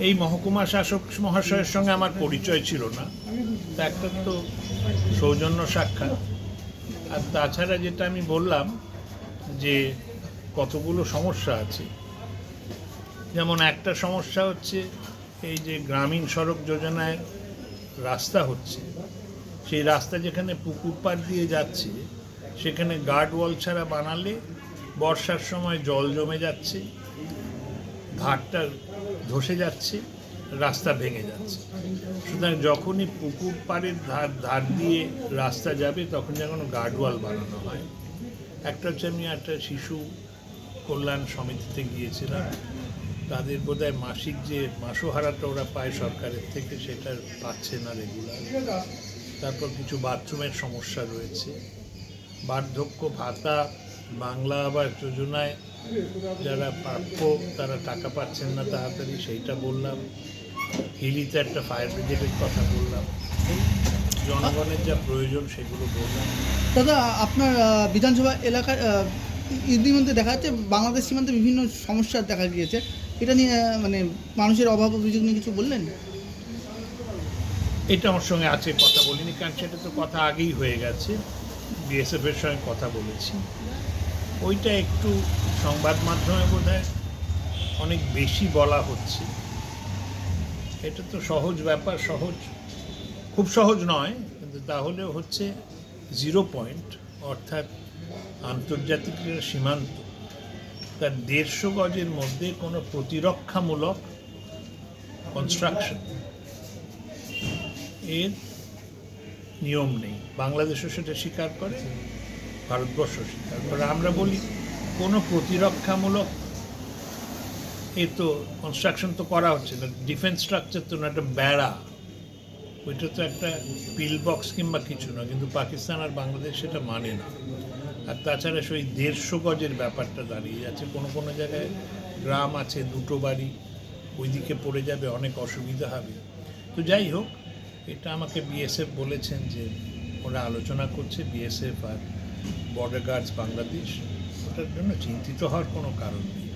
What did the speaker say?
এই মহকুমা শাসক মহাশয়ের সঙ্গে আমার পরিচয় ছিল না, তা একটা তো সৌজন্য সাক্ষাৎ। আর তাছাড়া যেটা আমি বললাম যে কতগুলো সমস্যা আছে, যেমন একটা সমস্যা হচ্ছে এই যে গ্রামীণ সড়ক যোজনায় রাস্তা হচ্ছে, সেই রাস্তা যেখানে পুকুর পাড় দিয়ে যাচ্ছে সেখানে গার্ড ওয়াল ছাড়া বানালে বর্ষার সময় জল জমে যাচ্ছে, ঘাটটা ধসে যাচ্ছে, রাস্তা ভেঙে যাচ্ছে। সুতরাং যখনই পুকুর পাড়ের ধার দিয়ে রাস্তা যাবে তখন যেন গার্ডওয়াল বানানো হয়। একটা হচ্ছে, আমি একটা শিশু কল্যাণ সমিতিতে গিয়েছিলাম, তাদের বোধহয় মাসিক যে মাসোহারাটা ওরা পায় সরকারের থেকে সেটা পাচ্ছে না রেগুলার। তারপর কিছু বাথরুমের সমস্যা রয়েছে, বার্ধক্য ভাতা বাংলা আবাস যোজনায় যারা প্রাপ্য তারা টাকা পাচ্ছেন না তাড়াতাড়ি, সেইটা বললাম। হিলিতে একটা ফায়ার ব্রিগেডের কথা বললাম, জনগণের যা প্রয়োজন সেগুলো বললাম। দাদা, আপনার বিধানসভা এলাকায় ইতিমধ্যে দেখা যাচ্ছে বাংলাদেশ সীমান্তে বিভিন্ন সমস্যা দেখা গিয়েছে, এটা নিয়ে মানে মানুষের অভাব অভিযোগ নিয়ে কিছু বললেন? এটা আমার সঙ্গে আছে, কথা বলিনি, কারণ সেটা তো কথা আগেই হয়ে গেছে। বিএসএফের সঙ্গে কথা বলেছি, ওইটা একটু সংবাদ মাধ্যমে বোধহয় অনেক বেশি বলা হচ্ছে। এটা তো সহজ ব্যাপার, খুব সহজ নয়, কিন্তু তাহলেও হচ্ছে 0 পয়েন্ট, অর্থাৎ আন্তর্জাতিক সীমান্ত, তার 150 গজের মধ্যে কোনো প্রতিরক্ষামূলক কনস্ট্রাকশন এর নিয়ম নেই। বাংলাদেশও সেটা স্বীকার করে, ভারতবর্ষ স্বীকার করে। আমরা বলি কোনো প্রতিরক্ষামূলক তো কনস্ট্রাকশন তো করা হচ্ছে না, ডিফেন্স স্ট্রাকচার তো না, একটা বেড়া, ওইটা তো একটা পিল বক্স কিংবা কিছু না, কিন্তু পাকিস্তান আর বাংলাদেশ সেটা মানে না। আর তাছাড়া সেই 150 গজের ব্যাপারটা দাঁড়িয়ে যাচ্ছে। কোনো কোনো জায়গায় গ্রাম আছে, 2টো বাড়ি, ওইদিকে পড়ে যাবে, অনেক অসুবিধা হবে। তো যাই হোক, এটা আমাকে বিএসএফ বলেছেন যে ওরা আলোচনা করছে, বিএসএফ আর বর্ডার গার্ডস বাংলাদেশ, ওটার জন্য চিন্তিত হওয়ার কোনো কারণ নেই।